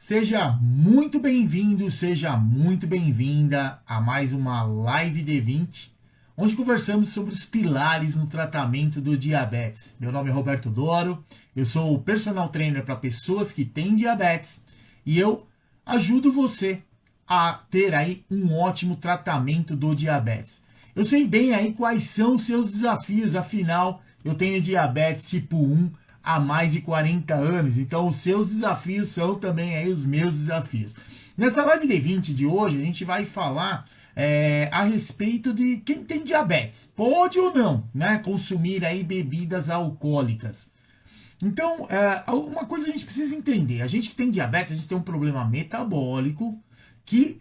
Seja muito bem-vindo, seja muito bem-vinda a mais uma Live D20, onde conversamos sobre os pilares no tratamento do diabetes. Meu nome é Roberto Doro, eu sou o personal trainer para pessoas que têm diabetes e eu ajudo você a ter aí um ótimo tratamento do diabetes. Eu sei bem aí quais são os seus desafios, afinal, eu tenho diabetes tipo 1 há mais de 40 anos, então os seus desafios são também aí os meus desafios. Nessa live D20 de hoje, a gente vai falar a respeito de quem tem diabetes, pode ou não, né, consumir aí bebidas alcoólicas. Então, uma coisa a gente precisa entender, a gente que tem diabetes, a gente tem um problema metabólico que,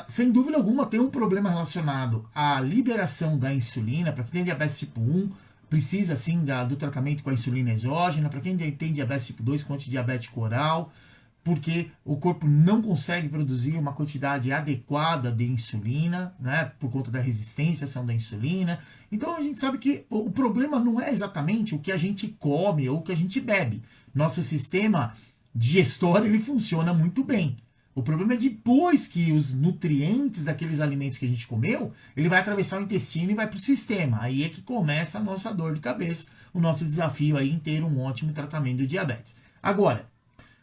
sem dúvida alguma, tem um problema relacionado à liberação da insulina. Para quem tem diabetes tipo 1, precisa sim do tratamento com a insulina exógena. Para quem tem diabetes tipo 2, com antidiabético oral, porque o corpo não consegue produzir uma quantidade adequada de insulina, né, por conta da resistência à ação da insulina. Então a gente sabe que o problema não é exatamente o que a gente come ou o que a gente bebe. Nosso sistema digestório ele funciona muito bem. O problema é depois que os nutrientes daqueles alimentos que a gente comeu, ele vai atravessar o intestino e vai para o sistema. Aí é que começa a nossa dor de cabeça, o nosso desafio aí em ter um ótimo tratamento do diabetes. Agora,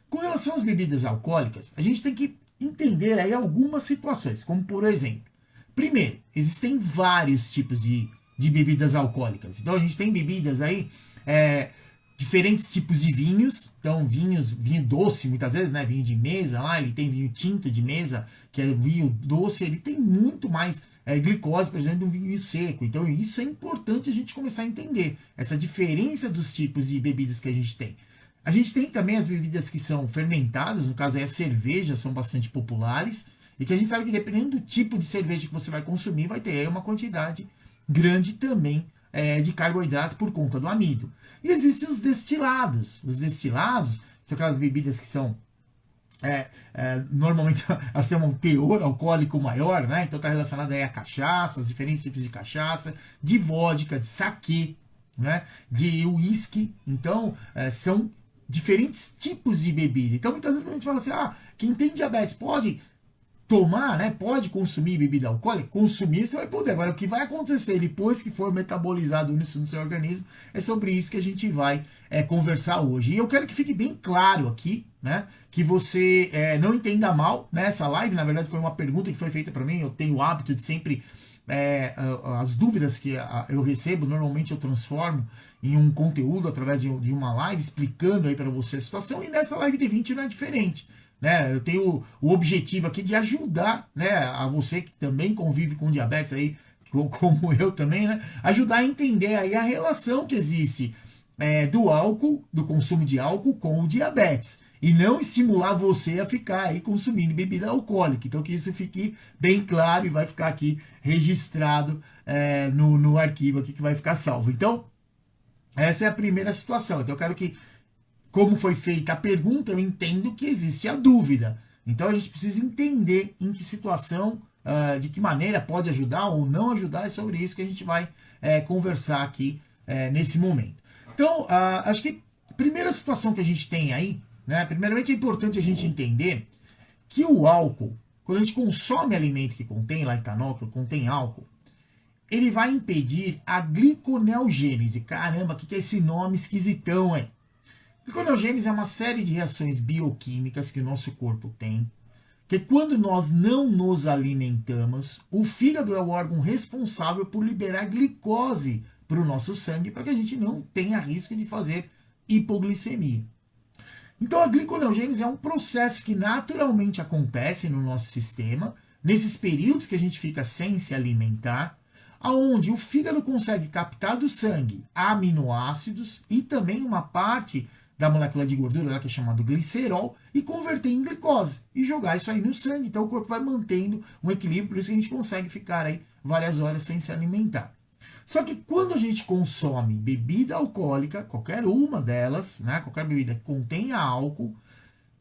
com relação às bebidas alcoólicas, a gente tem que entender aí algumas situações, como por exemplo, primeiro, existem vários tipos de bebidas alcoólicas. Então a gente tem bebidas aí, diferentes tipos de vinhos, então vinho doce muitas vezes, né, vinho de mesa lá, ele tem vinho tinto de mesa, que é vinho doce, ele tem muito mais glicose, por exemplo, do vinho seco. Então isso é importante a gente começar a entender, essa diferença dos tipos de bebidas que a gente tem. A gente tem também as bebidas que são fermentadas, no caso aí as cervejas são bastante populares, e que a gente sabe que dependendo do tipo de cerveja que você vai consumir, vai ter aí uma quantidade grande também de carboidrato por conta do amido. E existem os destilados. Os destilados são aquelas bebidas que são normalmente elas têm um teor alcoólico maior, né? Então está relacionado aí a cachaça, os diferentes tipos de cachaça, de vodka, de saquê, né? De uísque. Então são diferentes tipos de bebida. Então muitas vezes a gente fala assim, quem tem diabetes pode tomar, né? Pode consumir bebida alcoólica? Consumir você vai poder. Agora, o que vai acontecer depois que for metabolizado isso no seu organismo, é sobre isso que a gente vai conversar hoje. E eu quero que fique bem claro aqui, né? Que você não entenda mal, né? Essa live, na verdade, foi uma pergunta que foi feita para mim. Eu tenho o hábito de sempre, as dúvidas que eu recebo, normalmente eu transformo em um conteúdo através de uma live explicando aí para você a situação. E nessa live D20 não é diferente. Né, eu tenho o objetivo aqui de ajudar, né, a você que também convive com diabetes aí, como eu também, né, ajudar a entender aí a relação que existe do álcool, do consumo de álcool com o diabetes. E não estimular você a ficar aí consumindo bebida alcoólica. Então que isso fique bem claro e vai ficar aqui registrado no arquivo aqui que vai ficar salvo. Então, essa é a primeira situação. Então eu quero que, como foi feita a pergunta, eu entendo que existe a dúvida. Então a gente precisa entender em que situação, de que maneira pode ajudar ou não ajudar. É sobre isso que a gente vai conversar aqui nesse momento. Então, acho que a primeira situação que a gente tem aí, né, primeiramente é importante a gente entender que o álcool, quando a gente consome alimento que contém lá etanol, que contém álcool, ele vai impedir a gliconeogênese. Caramba, o que é esse nome esquisitão aí? Gliconeogênese é uma série de reações bioquímicas que o nosso corpo tem, que quando nós não nos alimentamos, o fígado é o órgão responsável por liberar glicose para o nosso sangue, para que a gente não tenha risco de fazer hipoglicemia. Então a gliconeogênese é um processo que naturalmente acontece no nosso sistema, nesses períodos que a gente fica sem se alimentar, aonde o fígado consegue captar do sangue aminoácidos e também uma parte da molécula de gordura, que é chamado glicerol, e converter em glicose e jogar isso aí no sangue. Então o corpo vai mantendo um equilíbrio, por isso que a gente consegue ficar aí várias horas sem se alimentar. Só que quando a gente consome bebida alcoólica, qualquer uma delas, né, qualquer bebida que contenha álcool,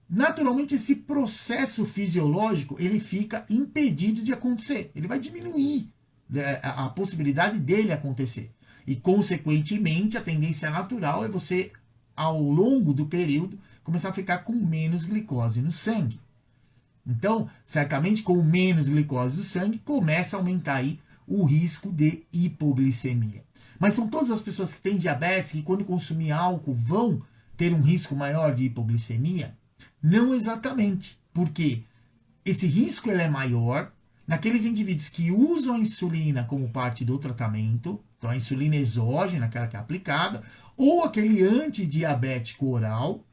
naturalmente esse processo fisiológico ele fica impedido de acontecer. Ele vai diminuir a possibilidade dele acontecer. E, consequentemente, a tendência natural é você, ao longo do período, começar a ficar com menos glicose no sangue. Então, certamente com menos glicose no sangue, começa a aumentar aí o risco de hipoglicemia. Mas são todas as pessoas que têm diabetes que quando consumir álcool vão ter um risco maior de hipoglicemia? Não exatamente, porque esse risco ele é maior naqueles indivíduos que usam a insulina como parte do tratamento, então a insulina exógena, aquela que é aplicada, ou aquele antidiabético oral,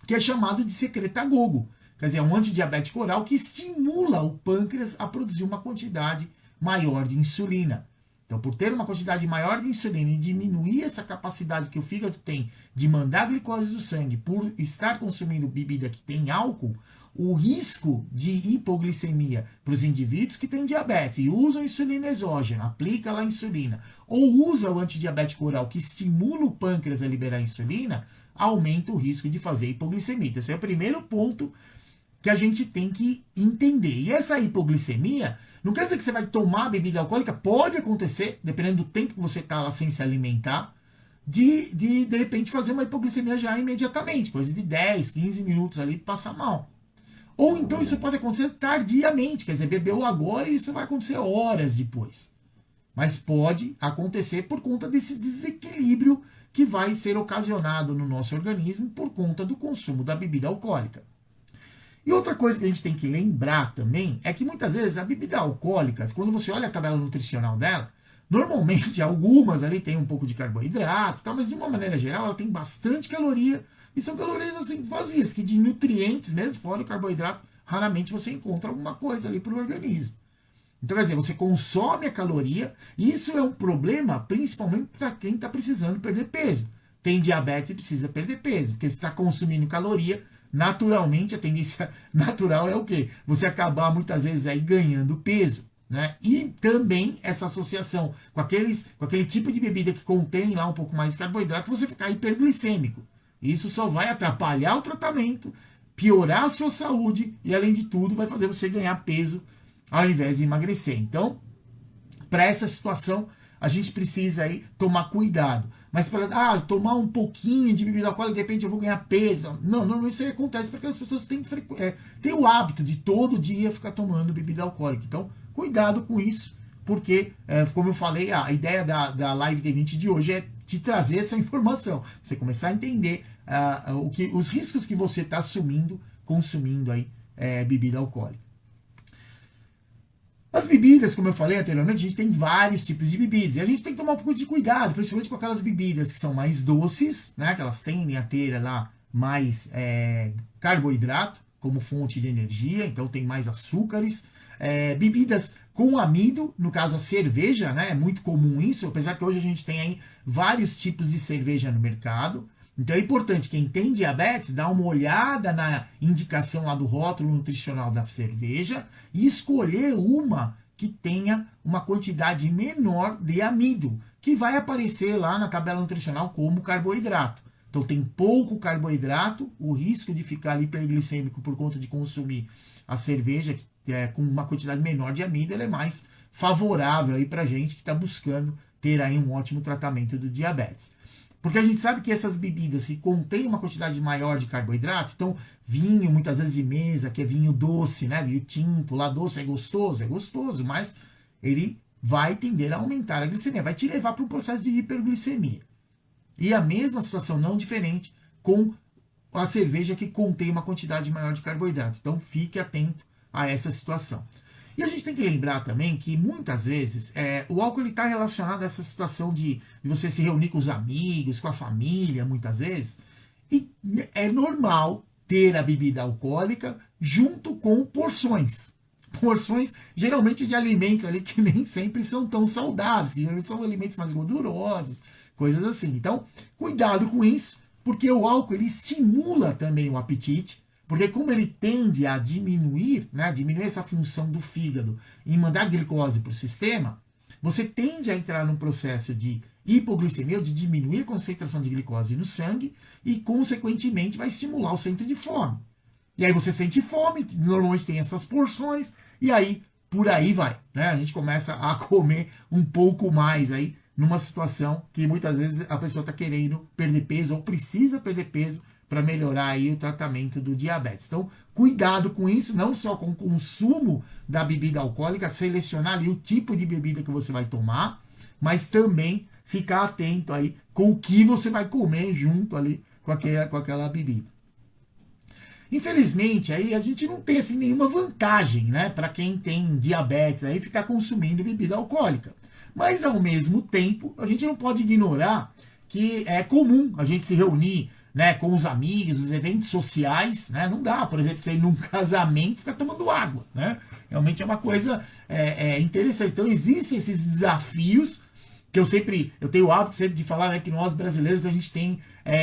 que é chamado de secretagogo. Quer dizer, é um antidiabético oral que estimula o pâncreas a produzir uma quantidade maior de insulina. Então, por ter uma quantidade maior de insulina e diminuir essa capacidade que o fígado tem de mandar glicose do sangue por estar consumindo bebida que tem álcool, o risco de hipoglicemia para os indivíduos que têm diabetes e usam insulina exógena, aplica lá a insulina, ou usa o antidiabético oral que estimula o pâncreas a liberar insulina, aumenta o risco de fazer hipoglicemia. Então, esse é o primeiro ponto que a gente tem que entender. E essa hipoglicemia não quer dizer que você vai tomar bebida alcoólica, pode acontecer, dependendo do tempo que você está lá sem se alimentar, de repente fazer uma hipoglicemia já imediatamente, coisa de 10, 15 minutos ali, passar mal. Ou então isso pode acontecer tardiamente, quer dizer, bebeu agora e isso vai acontecer horas depois. Mas pode acontecer por conta desse desequilíbrio que vai ser ocasionado no nosso organismo por conta do consumo da bebida alcoólica. E outra coisa que a gente tem que lembrar também é que muitas vezes a bebida alcoólica, quando você olha a tabela nutricional dela, normalmente algumas ali tem um pouco de carboidrato, tá, mas de uma maneira geral ela tem bastante caloria e são calorias assim vazias, que de nutrientes mesmo, fora o carboidrato, raramente você encontra alguma coisa ali para o organismo. Então, quer dizer, você consome a caloria e isso é um problema principalmente para quem está precisando perder peso. Tem diabetes e precisa perder peso, porque você está consumindo caloria. Naturalmente, a tendência natural é o quê? Você acabar muitas vezes aí ganhando peso, né? E também essa associação com aquele tipo de bebida que contém lá um pouco mais de carboidrato, você ficar hiperglicêmico. Isso só vai atrapalhar o tratamento, piorar a sua saúde e, além de tudo, vai fazer você ganhar peso ao invés de emagrecer. Então, para essa situação, a gente precisa aí tomar cuidado. Mas para tomar um pouquinho de bebida alcoólica, de repente eu vou ganhar peso. Não, isso aí acontece porque as pessoas têm o hábito de todo dia ficar tomando bebida alcoólica. Então, cuidado com isso, porque, como eu falei, a ideia da Live D20 de hoje é te trazer essa informação. Você começar a entender os riscos que você está assumindo consumindo aí bebida alcoólica. As bebidas, como eu falei anteriormente, a gente tem vários tipos de bebidas. E a gente tem que tomar um pouco de cuidado, principalmente com aquelas bebidas que são mais doces, né? Que elas tendem a ter lá mais carboidrato como fonte de energia, então tem mais açúcares. Bebidas com amido, no caso a cerveja, né? É muito comum isso, apesar que hoje a gente tem aí vários tipos de cerveja no mercado. Então é importante, quem tem diabetes, dar uma olhada na indicação lá do rótulo nutricional da cerveja e escolher uma que tenha uma quantidade menor de amido, que vai aparecer lá na tabela nutricional como carboidrato. Então tem pouco carboidrato, o risco de ficar hiperglicêmico por conta de consumir a cerveja com uma quantidade menor de amido, ela é mais favorável aí para gente que está buscando ter aí um ótimo tratamento do diabetes. Porque a gente sabe que essas bebidas que contêm uma quantidade maior de carboidrato, então vinho muitas vezes de mesa, que é vinho doce, né? Vinho tinto, lá doce é gostoso, mas ele vai tender a aumentar a glicemia, vai te levar para um processo de hiperglicemia. E a mesma situação, não diferente, com a cerveja que contém uma quantidade maior de carboidrato. Então fique atento a essa situação. E a gente tem que lembrar também que muitas vezes o álcool está relacionado a essa situação de você se reunir com os amigos, com a família, muitas vezes. E é normal ter a bebida alcoólica junto com porções. Porções geralmente de alimentos ali que nem sempre são tão saudáveis, que geralmente são alimentos mais gordurosos, coisas assim. Então, cuidado com isso, porque o álcool ele estimula também o apetite. Porque como ele tende a diminuir, né, diminuir essa função do fígado em mandar glicose para o sistema, você tende a entrar num processo de hipoglicemia, de diminuir a concentração de glicose no sangue e, consequentemente, vai estimular o centro de fome. E aí você sente fome, normalmente tem essas porções, e aí, por aí vai. Né? A gente começa a comer um pouco mais aí, numa situação que muitas vezes a pessoa está querendo perder peso ou precisa perder peso para melhorar aí o tratamento do diabetes. Então, cuidado com isso, não só com o consumo da bebida alcoólica, selecionar ali o tipo de bebida que você vai tomar, mas também ficar atento aí com o que você vai comer junto ali com aquela bebida. Infelizmente, aí a gente não tem assim, nenhuma vantagem, né, para quem tem diabetes aí ficar consumindo bebida alcoólica. Mas ao mesmo tempo, a gente não pode ignorar que é comum a gente se reunir, né, com os amigos, os eventos sociais, né? Não dá, por exemplo, você ir num casamento e ficar tomando água, né? Realmente é uma coisa interessante. Então existem esses desafios que eu tenho o hábito sempre de falar, né, que nós brasileiros a gente tem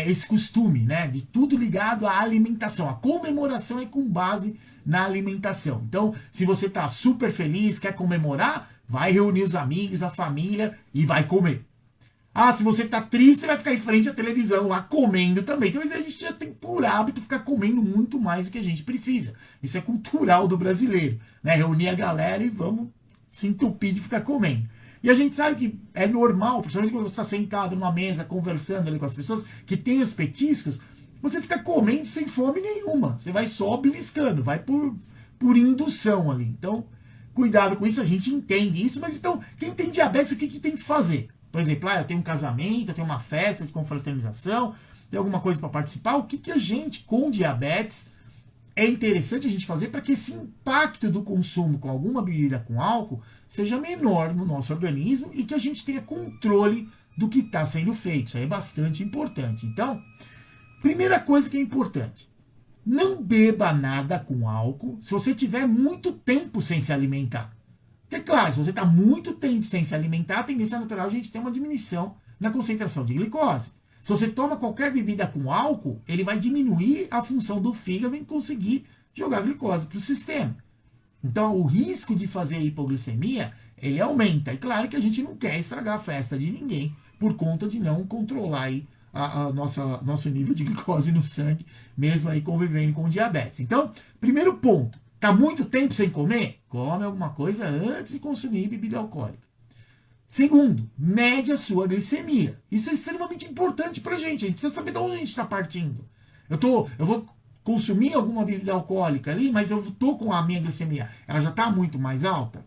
esse costume, né, de tudo ligado à alimentação. A comemoração é com base na alimentação. Então, se você está super feliz, quer comemorar, vai reunir os amigos, a família e vai comer. Ah, se você tá triste, você vai ficar em frente à televisão lá comendo também. Então a gente já tem por hábito ficar comendo muito mais do que a gente precisa. Isso é cultural do brasileiro, né? Reunir a galera e vamos se entupir de ficar comendo. E a gente sabe que é normal, principalmente quando você está sentado numa mesa conversando ali com as pessoas que tem os petiscos, você fica comendo sem fome nenhuma. Você vai só beliscando, vai por indução ali. Então, cuidado com isso, a gente entende isso. Mas então, quem tem diabetes, o que tem que fazer? Por exemplo, eu tenho um casamento, eu tenho uma festa de confraternização, tem alguma coisa para participar. O que a gente, com diabetes, é interessante a gente fazer para que esse impacto do consumo com alguma bebida com álcool seja menor no nosso organismo e que a gente tenha controle do que está sendo feito. Isso aí é bastante importante. Então, primeira coisa que é importante, não beba nada com álcool se você tiver muito tempo sem se alimentar. Porque, claro, se você está muito tempo sem se alimentar, a tendência natural é a gente ter uma diminuição na concentração de glicose. Se você toma qualquer bebida com álcool, ele vai diminuir a função do fígado em conseguir jogar glicose para o sistema. Então, o risco de fazer hipoglicemia, ele aumenta. E claro que a gente não quer estragar a festa de ninguém por conta de não controlar aí nosso nível de glicose no sangue, mesmo aí convivendo com diabetes. Então, primeiro ponto. Tá muito tempo sem comer? Come alguma coisa antes de consumir bebida alcoólica. Segundo, mede a sua glicemia. Isso é extremamente importante pra gente. A gente precisa saber de onde a gente está partindo. Eu vou consumir alguma bebida alcoólica ali, mas eu tô com a minha glicemia. Ela já tá muito mais alta?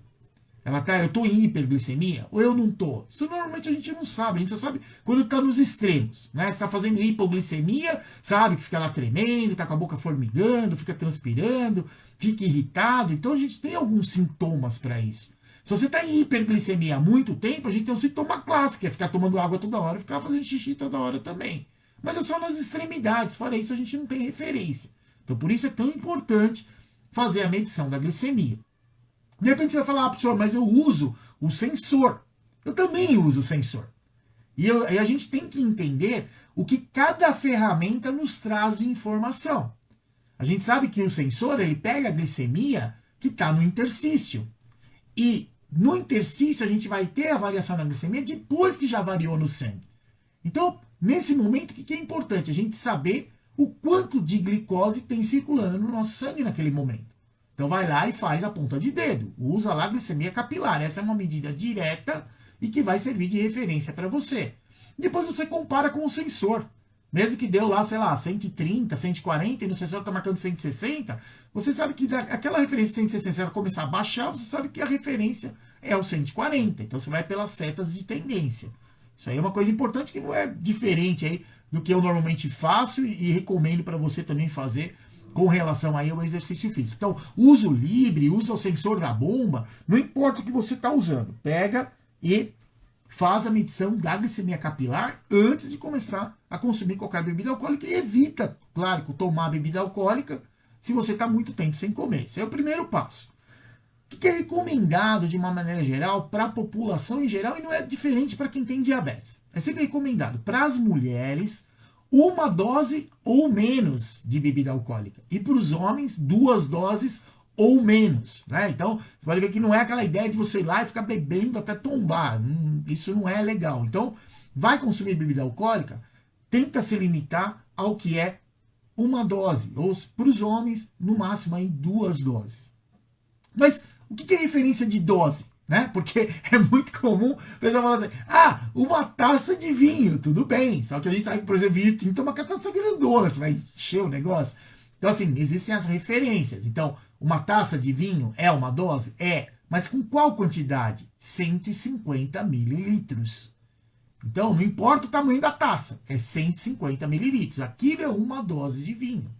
Eu tô em hiperglicemia? Ou eu não tô? Isso normalmente a gente não sabe. A gente só sabe quando tá nos extremos. Né? Você tá fazendo hipoglicemia, sabe que fica lá tremendo, tá com a boca formigando, fica transpirando, fica irritado. Então a gente tem alguns sintomas para isso. Se você está em hiperglicemia há muito tempo, a gente tem um sintoma clássico, que é ficar tomando água toda hora e ficar fazendo xixi toda hhora também. Mas é só nas extremidades, fora isso a gente não tem referência. Então por isso é tão importante fazer a medição da glicemia. De repente você vai falar, professor, mas eu uso o sensor. Eu também uso o sensor. E a gente tem que entender o que cada ferramenta nos traz de informação. A gente sabe que o sensor, ele pega a glicemia que está no interstício. E no interstício a gente vai ter a variação da glicemia depois que já variou no sangue. Então, nesse momento, o que é importante? A gente saber o quanto de glicose tem circulando no nosso sangue naquele momento. Então vai lá e faz a ponta de dedo. Usa lá a glicemia capilar. Essa é uma medida direta e que vai servir de referência para você. Depois você compara com o sensor. Mesmo que deu lá, sei lá, 130, 140 e no sensor está marcando 160, você sabe que aquela referência 160, se ela começar a baixar, você sabe que a referência é o 140. Então você vai pelas setas de tendência. Isso aí é uma coisa importante que não é diferente aí do que eu normalmente faço e recomendo para você também fazer com relação aí ao exercício físico. Então, usa o Libre, usa o sensor da bomba, não importa o que você está usando. Pega e faz a medição da glicemia capilar antes de começar a consumir qualquer bebida alcoólica e evita, claro, tomar bebida alcoólica se você está muito tempo sem comer. Esse é o primeiro passo. O que é recomendado de uma maneira geral para a população em geral e não é diferente para quem tem diabetes. É sempre recomendado para as mulheres uma dose ou menos de bebida alcoólica. E para os homens, 2 doses ou menos. Né? Então, você pode ver que não é aquela ideia de você ir lá e ficar bebendo até tombar. Isso não é legal. Então, vai consumir bebida alcoólica, tenta se limitar ao que é uma dose. Ou para os homens, no máximo aí 2 doses. Mas o que é referência de dose? né? Porque é muito comum o pessoal falar assim, ah, uma taça de vinho, tudo bem. Só que a gente sabe que, por exemplo, vinho tinto é uma taça grandona, você vai encher o negócio. Então, assim, existem as referências. Então, uma taça de vinho é uma dose? É. Mas com qual quantidade? 150 mililitros. Então, não importa o tamanho da taça, é 150 mililitros. Aquilo é uma dose de vinho.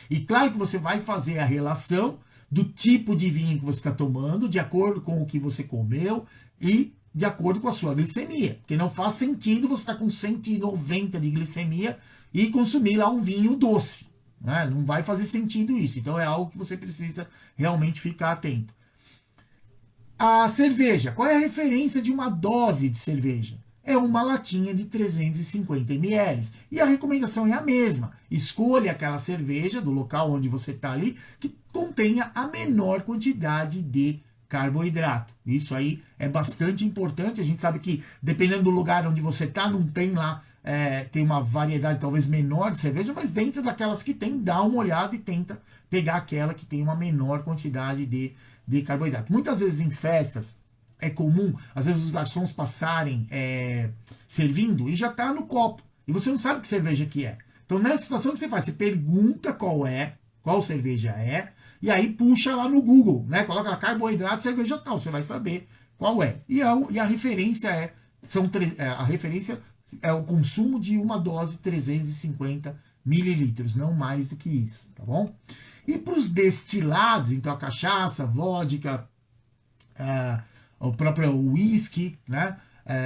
E claro que você vai fazer a relação do tipo de vinho que você está tomando, de acordo com o que você comeu e de acordo com a sua glicemia. Porque não faz sentido você estar com 190 de glicemia e consumir lá um vinho doce. Né? Não vai fazer sentido isso. Então é algo que você precisa realmente ficar atento. A cerveja. Qual é a referência de uma dose de cerveja? É uma latinha de 350 ml. E a recomendação é a mesma. Escolha aquela cerveja do local onde você está ali que contenha a menor quantidade de carboidrato. Isso aí é bastante importante. A gente sabe que dependendo do lugar onde você está, não tem lá, tem uma variedade talvez menor de cerveja, mas dentro daquelas que tem, dá uma olhada e tenta pegar aquela que tem uma menor quantidade de carboidrato. Muitas vezes em festas, é comum, às vezes os garçons passarem servindo e já está no copo. E você não sabe que cerveja que é. Então, nessa situação, o que você faz? Você pergunta qual cerveja é, e aí puxa lá no Google, né? Coloca lá carboidrato, cerveja tal, você vai saber qual é. E a referência a referência é o consumo de uma dose 350 mililitros, não mais do que isso, tá bom? E para os destilados, então a cachaça, a vodka, o próprio whisky, né?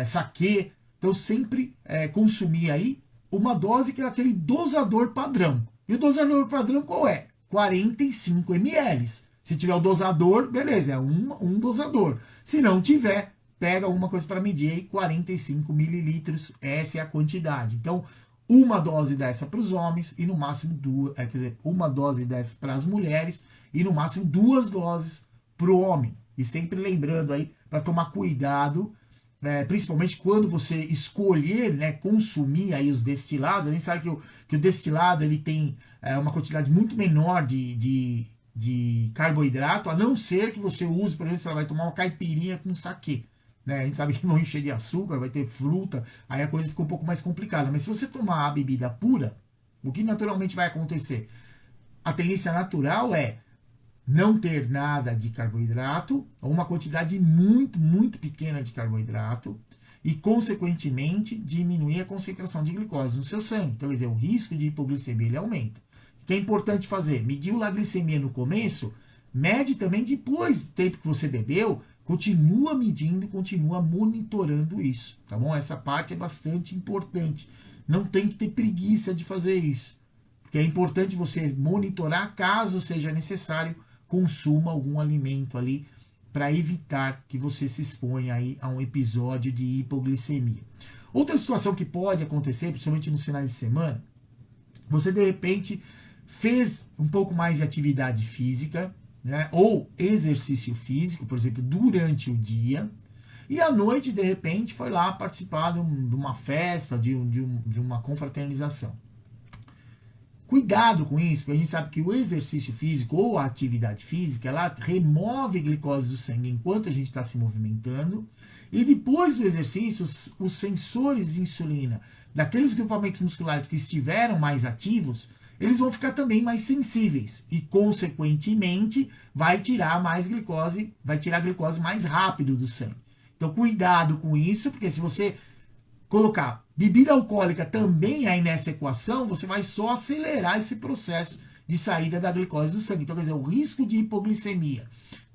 Saquê. Então sempre consumir aí uma dose que é aquele dosador padrão. E o dosador padrão qual é? 45 ml. Se tiver o dosador, beleza, é um dosador. Se não tiver, pega alguma coisa para medir aí, 45 mililitros, essa é a quantidade. Então, uma dose dessa para os homens e no máximo uma dose dessa para as mulheres e no máximo 2 doses para o homem. E sempre lembrando aí para tomar cuidado, principalmente quando você escolher, né, consumir aí os destilados. A gente sabe que o destilado ele tem uma quantidade muito menor de carboidrato, a não ser que você use, por exemplo, você vai tomar uma caipirinha com saquê. Né? A gente sabe que vão encher de açúcar, vai ter fruta, aí a coisa fica um pouco mais complicada. Mas se você tomar a bebida pura, o que naturalmente vai acontecer? A tendência natural é não ter nada de carboidrato, ou uma quantidade muito, muito pequena de carboidrato, e, consequentemente, diminuir a concentração de glicose no seu sangue. Então, quer dizer, o risco de hipoglicemia ele aumenta. O que é importante fazer? Mediu a glicemia no começo, mede também depois do tempo que você bebeu, continua medindo, continua monitorando isso, tá bom? Essa parte é bastante importante. Não tem que ter preguiça de fazer isso, porque é importante você monitorar, caso seja necessário, consuma algum alimento ali para evitar que você se exponha aí a um episódio de hipoglicemia. Outra situação que pode acontecer, principalmente nos finais de semana, você de repente fez um pouco mais de atividade física, né, ou exercício físico, por exemplo, durante o dia, e à noite, de repente, foi lá participar de uma festa, de uma confraternização. Cuidado com isso, porque a gente sabe que o exercício físico ou a atividade física, ela remove glicose do sangue enquanto a gente está se movimentando, e depois do exercício, os sensores de insulina daqueles grupamentos musculares que estiveram mais ativos, eles vão ficar também mais sensíveis e, consequentemente, vai tirar a glicose mais rápido do sangue. Então, cuidado com isso, porque se você colocar bebida alcoólica também aí nessa equação, você vai só acelerar esse processo de saída da glicose do sangue. Então, quer dizer, o risco de hipoglicemia,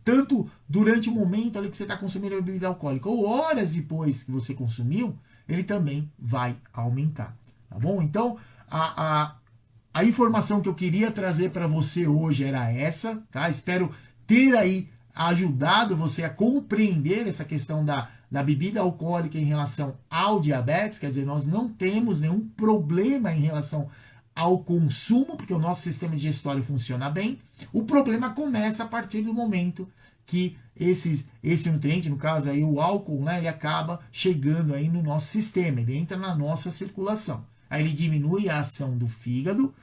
tanto durante o momento ali que você está consumindo a bebida alcoólica ou horas depois que você consumiu, ele também vai aumentar, tá bom? Então, a informação que eu queria trazer para você hoje era essa, tá? Espero ter aí ajudado você a compreender essa questão da bebida alcoólica em relação ao diabetes. Quer dizer, nós não temos nenhum problema em relação ao consumo, porque o nosso sistema digestório funciona bem. O problema começa a partir do momento que esse nutriente, no caso aí o álcool, né, ele acaba chegando aí no nosso sistema, ele entra na nossa circulação. Aí ele diminui a ação do fígado,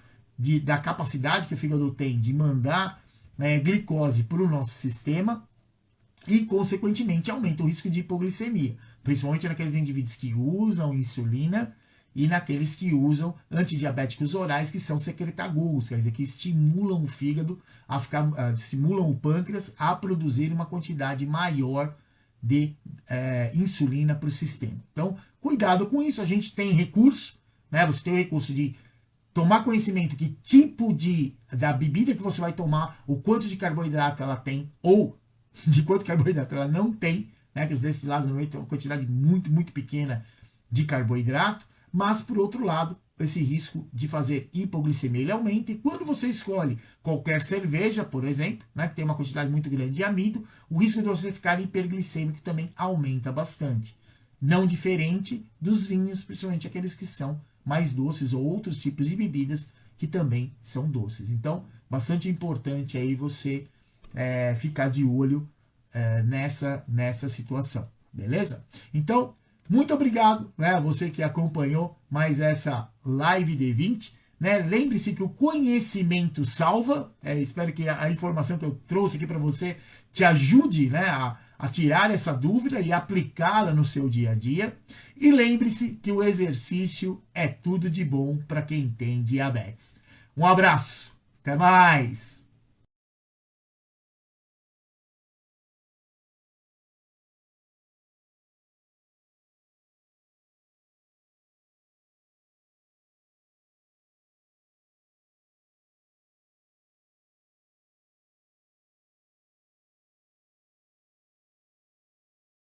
da capacidade que o fígado tem de mandar glicose para o nosso sistema, e, consequentemente, aumenta o risco de hipoglicemia, principalmente naqueles indivíduos que usam insulina e naqueles que usam antidiabéticos orais, que são secretagogues, quer dizer, que estimulam o fígado a ficar, estimulam o pâncreas a produzir uma quantidade maior de insulina para o sistema. Então, cuidado com isso, a gente tem recurso, né? Você tem o recurso de tomar conhecimento que tipo da bebida que você vai tomar, o quanto de carboidrato ela tem, ou de quanto carboidrato ela não tem, né? Que os destilados normalmente têm uma quantidade muito, muito pequena de carboidrato, mas por outro lado, esse risco de fazer hipoglicemia ele aumenta, e quando você escolhe qualquer cerveja, por exemplo, né, que tem uma quantidade muito grande de amido, o risco de você ficar hiperglicêmico também aumenta bastante. Não diferente dos vinhos, principalmente aqueles que são mais doces, ou outros tipos de bebidas que também são doces. Então, bastante importante aí você ficar de olho nessa situação, beleza? Então, muito obrigado, né, a você que acompanhou mais essa live D20, né? Lembre-se que o conhecimento salva. Espero que a informação que eu trouxe aqui para você te ajude, né, a tirar essa dúvida e aplicá-la no seu dia a dia. E lembre-se que o exercício é tudo de bom para quem tem diabetes. Um abraço, até mais!